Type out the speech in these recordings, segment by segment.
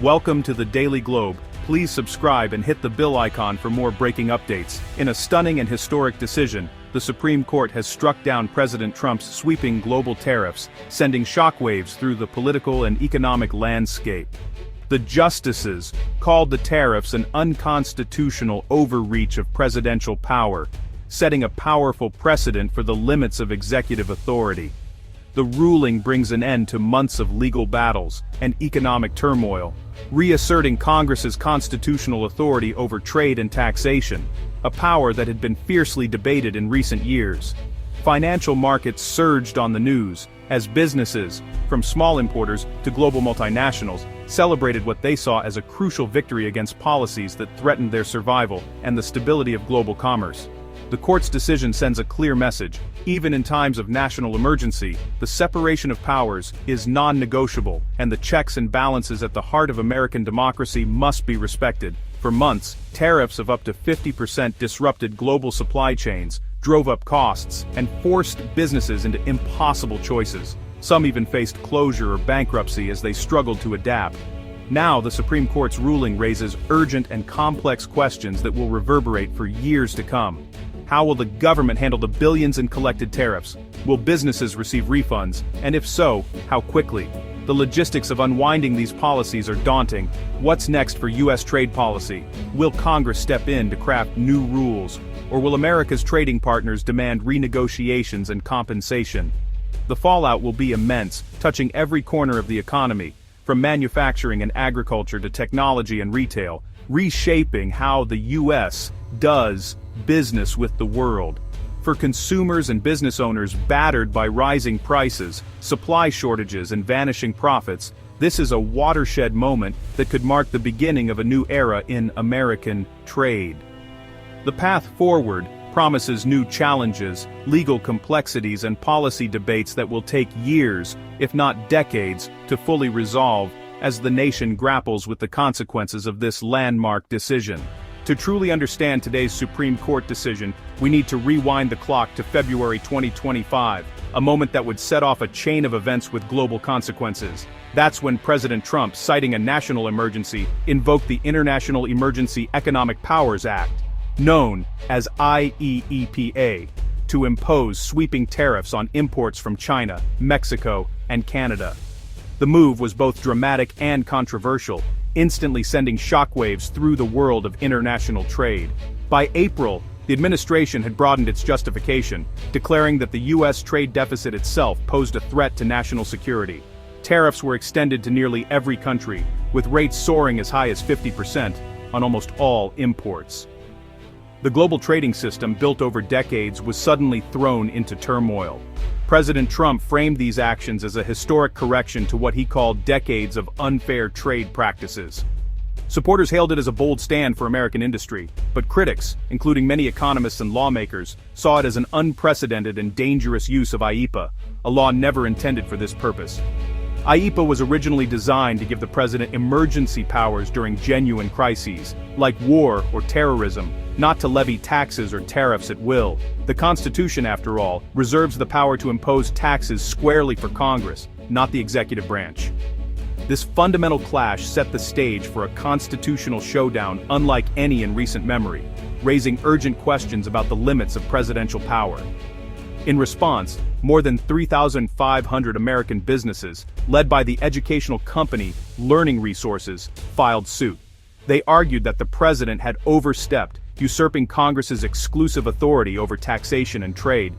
Welcome to the Daily Globe. Please subscribe and hit the bell icon for more breaking updates. In a stunning and historic decision, the Supreme Court has struck down President Trump's sweeping global tariffs, sending shockwaves through the political and economic landscape. The justices called the tariffs an unconstitutional overreach of presidential power, setting a powerful precedent for the limits of executive authority. The ruling brings an end to months of legal battles and economic turmoil, reasserting Congress's constitutional authority over trade and taxation, a power that had been fiercely debated in recent years. Financial markets surged on the news as businesses, from small importers to global multinationals, celebrated what they saw as a crucial victory against policies that threatened their survival and the stability of global commerce. The court's decision sends a clear message. Even in times of national emergency, the separation of powers is non-negotiable, and the checks and balances at the heart of American democracy must be respected. For months, tariffs of up to 50% disrupted global supply chains, drove up costs, and forced businesses into impossible choices. Some even faced closure or bankruptcy as they struggled to adapt. Now, the Supreme Court's ruling raises urgent and complex questions that will reverberate for years to come. How will the government handle the billions in collected tariffs? Will businesses receive refunds? And if so, how quickly? The logistics of unwinding these policies are daunting. What's next for U.S. trade policy? Will Congress step in to craft new rules? Or will America's trading partners demand renegotiations and compensation? The fallout will be immense, touching every corner of the economy, from manufacturing and agriculture to technology and retail, reshaping how the U.S. does business with the world. For consumers and business owners battered by rising prices, supply shortages, and vanishing profits, this is a watershed moment that could mark the beginning of a new era in American trade. The path forward promises new challenges, legal complexities, and policy debates that will take years, if not decades, to fully resolve as the nation grapples with the consequences of this landmark decision. To truly understand today's Supreme Court decision, we need to rewind the clock to February 2025, a moment that would set off a chain of events with global consequences. That's when President Trump, citing a national emergency, invoked the International Emergency Economic Powers Act, known as IEEPA, to impose sweeping tariffs on imports from China, Mexico, and Canada. The move was both dramatic and controversial, instantly sending shockwaves through the world of international trade. By April, the administration had broadened its justification, declaring that the U.S. trade deficit itself posed a threat to national security. Tariffs were extended to nearly every country, with rates soaring as high as 50% on almost all imports. The global trading system built over decades was suddenly thrown into turmoil. President Trump framed these actions as a historic correction to what he called decades of unfair trade practices. Supporters hailed it as a bold stand for American industry, but critics, including many economists and lawmakers, saw it as an unprecedented and dangerous use of IEEPA, a law never intended for this purpose. IEEPA was originally designed to give the president emergency powers during genuine crises, like war or terrorism, not to levy taxes or tariffs at will. The Constitution, after all, reserves the power to impose taxes squarely for Congress, not the executive branch. This fundamental clash set the stage for a constitutional showdown unlike any in recent memory, raising urgent questions about the limits of presidential power. In response, more than 3,500 American businesses, led by the educational company Learning Resources, filed suit. They argued that the president had overstepped, usurping Congress's exclusive authority over taxation and trade.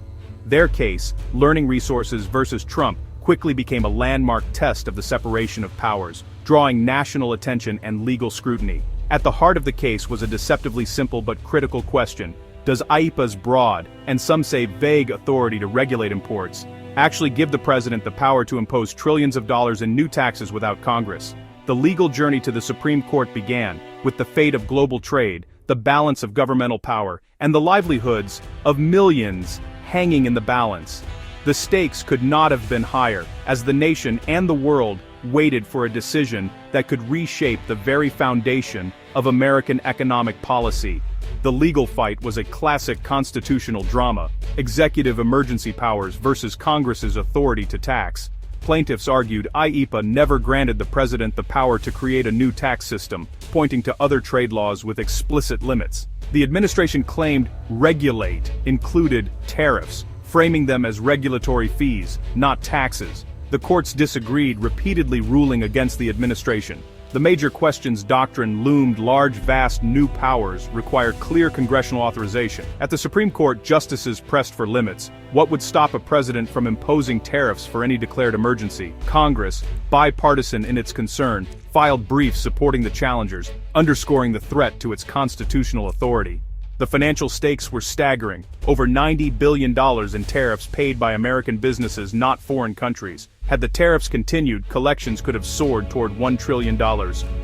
Their case, Learning Resources versus Trump, quickly became a landmark test of the separation of powers, drawing national attention and legal scrutiny. At the heart of the case was a deceptively simple but critical question. Does IEEPA's broad, and some say vague, authority to regulate imports actually give the president the power to impose trillions of dollars in new taxes without Congress? The legal journey to the Supreme Court began with the fate of global trade, the balance of governmental power, and the livelihoods of millions hanging in the balance. The stakes could not have been higher, as the nation and the world waited for a decision that could reshape the very foundation of American economic policy. The legal fight was a classic constitutional drama, executive emergency powers versus Congress's authority to tax. Plaintiffs argued IEEPA never granted the president the power to create a new tax system, pointing to other trade laws with explicit limits. The administration claimed regulate included tariffs, framing them as regulatory fees, not taxes. The courts disagreed, repeatedly ruling against the administration. The major questions doctrine loomed large, vast new powers require clear congressional authorization. At the Supreme Court, justices pressed for limits. What would stop a president from imposing tariffs for any declared emergency? Congress, bipartisan in its concern, filed briefs supporting the challengers, underscoring the threat to its constitutional authority. The financial stakes were staggering, over $90 billion in tariffs paid by American businesses, not foreign countries. Had the tariffs continued, collections could have soared toward $1 trillion.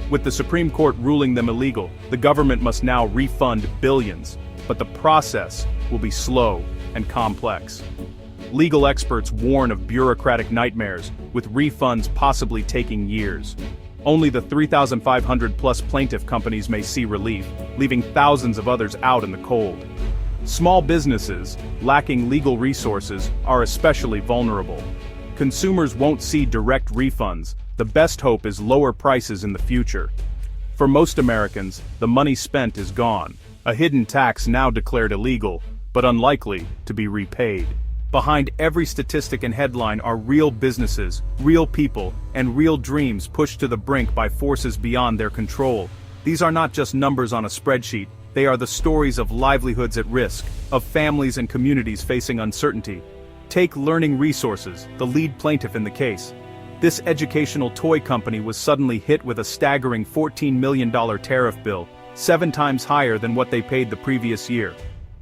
With the Supreme Court ruling them illegal, the government must now refund billions. But the process will be slow and complex. Legal experts warn of bureaucratic nightmares, with refunds possibly taking years. Only the 3,500-plus plaintiff companies may see relief, leaving thousands of others out in the cold. Small businesses, lacking legal resources, are especially vulnerable. Consumers won't see direct refunds. The best hope is lower prices in the future. For most Americans, the money spent is gone, a hidden tax now declared illegal, but unlikely to be repaid. Behind every statistic and headline are real businesses, real people, and real dreams pushed to the brink by forces beyond their control. These are not just numbers on a spreadsheet, they are the stories of livelihoods at risk, of families and communities facing uncertainty. Take Learning Resources, the lead plaintiff in the case. This educational toy company was suddenly hit with a staggering $14 million tariff bill, 7 times higher than what they paid the previous year.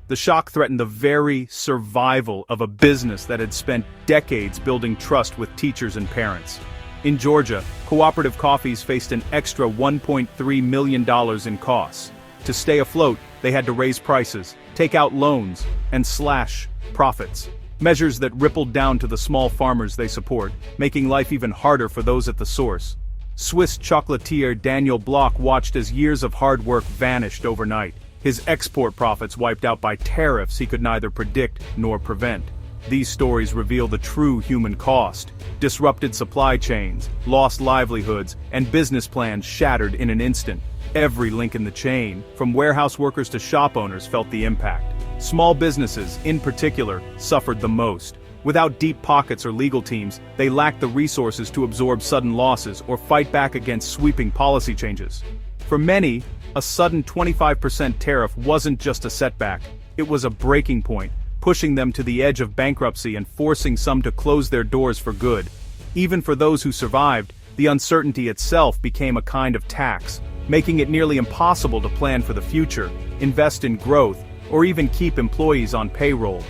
The shock threatened the very survival of a business that had spent decades building trust with teachers and parents. In Georgia, Cooperative Coffees faced an extra $1.3 million in costs. To stay afloat, they had to raise prices, take out loans, and slash profits. Measures that rippled down to the small farmers they support, making life even harder for those at the source. Swiss chocolatier Daniel Bloch watched as years of hard work vanished overnight. His export profits wiped out by tariffs he could neither predict nor prevent. These stories reveal the true human cost: disrupted supply chains, lost livelihoods, and business plans shattered in an instant. Every link in the chain, from warehouse workers to shop owners, felt the impact. Small businesses, in particular, suffered the most. Without deep pockets or legal teams, they lacked the resources to absorb sudden losses or fight back against sweeping policy changes. For many, a sudden 25% tariff wasn't just a setback, it was a breaking point, pushing them to the edge of bankruptcy and forcing some to close their doors for good. Even for those who survived, the uncertainty itself became a kind of tax, making it nearly impossible to plan for the future, invest in growth, or even keep employees on payroll.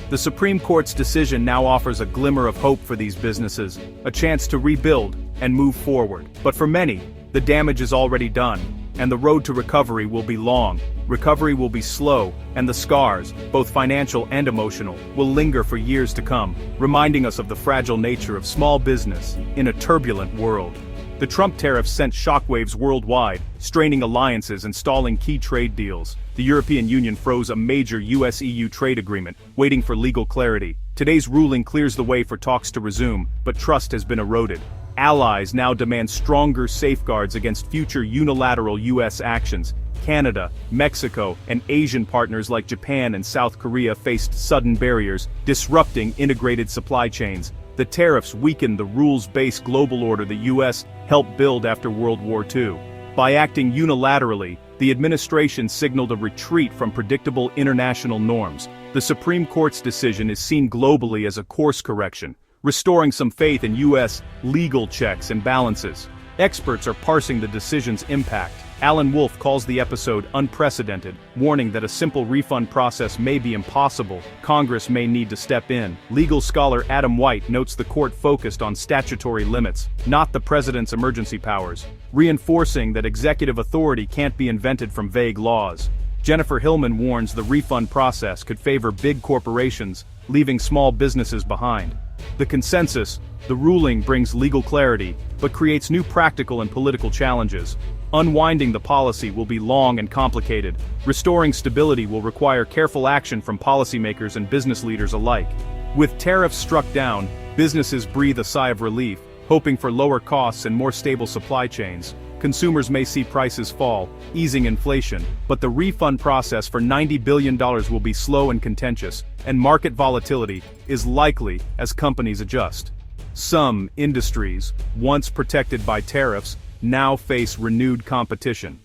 The Supreme Court's decision now offers a glimmer of hope for these businesses, a chance to rebuild and move forward. But for many, the damage is already done, and the road to recovery will be long. Recovery will be slow, and the scars, both financial and emotional, will linger for years to come, reminding us of the fragile nature of small business in a turbulent world. The Trump tariffs sent shockwaves worldwide, straining alliances and stalling key trade deals. The European Union froze a major US-EU trade agreement, waiting for legal clarity. Today's ruling clears the way for talks to resume, but trust has been eroded. Allies now demand stronger safeguards against future unilateral US actions. Canada, Mexico, and Asian partners like Japan and South Korea faced sudden barriers, disrupting integrated supply chains. The tariffs weakened the rules-based global order the US helped build after World War II. By acting unilaterally, the administration signaled a retreat from predictable international norms. The Supreme Court's decision is seen globally as a course correction, restoring some faith in US legal checks and balances. Experts are parsing the decision's impact. Alan Wolf calls the episode unprecedented, warning that a simple refund process may be impossible. Congress may need to step in. Legal scholar Adam White notes the court focused on statutory limits, not the president's emergency powers, reinforcing that executive authority can't be invented from vague laws. Jennifer Hillman warns the refund process could favor big corporations, leaving small businesses behind. The consensus, the ruling brings legal clarity, but creates new practical and political challenges. Unwinding the policy will be long and complicated. Restoring stability will require careful action from policymakers and business leaders alike. With tariffs struck down, Businesses breathe a sigh of relief, hoping for lower costs and more stable supply chains. Consumers may see prices fall, easing inflation, but the refund process for $90 billion will be slow and contentious, and market volatility is likely as companies adjust. Some industries, once protected by tariffs, now face renewed competition.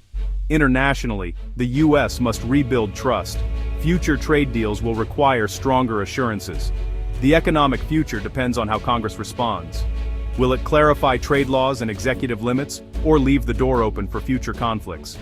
Internationally, the U.S. must rebuild trust. Future trade deals will require stronger assurances. The economic future depends on how Congress responds. Will it clarify trade laws and executive limits, or leave the door open for future conflicts?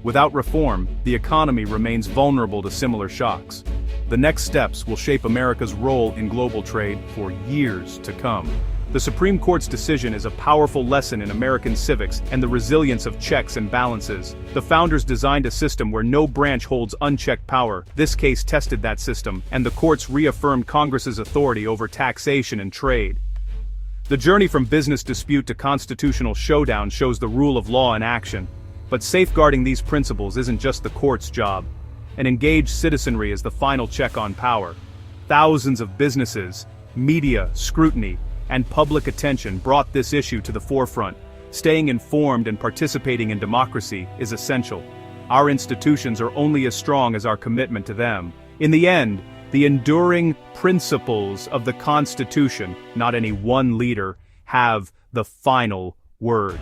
Without reform, the economy remains vulnerable to similar shocks. The next steps will shape America's role in global trade for years to come. The Supreme Court's decision is a powerful lesson in American civics and the resilience of checks and balances. The founders designed a system where no branch holds unchecked power. This case tested that system, and the courts reaffirmed Congress's authority over taxation and trade. The journey from business dispute to constitutional showdown shows the rule of law in action. But safeguarding these principles isn't just the court's job. An engaged citizenry is the final check on power. Thousands of businesses, media, scrutiny, and public attention brought this issue to the forefront. Staying informed and participating in democracy is essential. Our institutions are only as strong as our commitment to them. In the end, the enduring principles of the Constitution, not any one leader, have the final word.